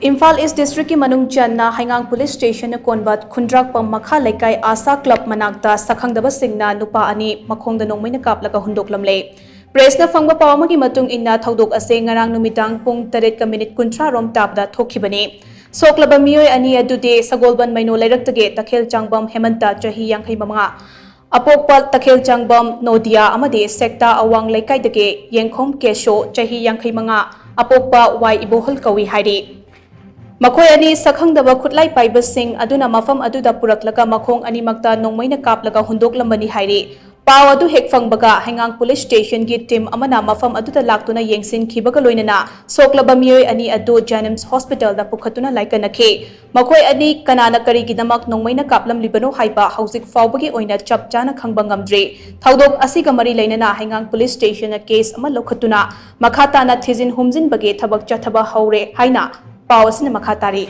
Imphal east district की मनुंग चन्ना हाइंगांग police station कोनबत खुंद्राकपम मखा लेकाई आशा क्लब मनाक्ता सखंगदबा सिंगना नुपा अनि मखोंग नोंमैना कापलगा हुंदोकलमले प्रेसना फंगबा पावमगी मतुंग इन्ना थौदोक असे ngarang numitang pung 8:30 rom tapda thokibani soklaba mioi ani adude sagolban maino lairaktage takhel changbam hemanta chahi 35 apokpa takhel changbam nodia amade sekta awang laikai dage yengkhom kesho chahi 35 apokpa wai ibohol kawi hairi मखोय अनि सखंगदबा खुटलाई पाइबसिंग अदुना मफम अदुदा पुरकलगा मखोंग अनि मक्ता नोंमैना कापलगा हुंदोकलंबनी हाइरे पाव अदु हेक फंगबगा हाइंगांग police station की team अमना मफम अदुदा लाक्तुना येंगसिन खिबगा लोइनना सोकलबा मियोय अनि अदु जेनिम्स hospital दा पुखतुना लाइकनखे मखोय अनि कनाना करिगिदमक नोंमैना कापलम लिबनो हाइबा हौजिक फावबगी ओइना चपचाना खंगबा ngamdre थौदोक असिगा मरि लेनना हाइंगांग police station case अमा लौखतुना मखाताना थिजिन हुमजिन बगे थबक चथबा हौरे हाइना पावसिन मखातारी।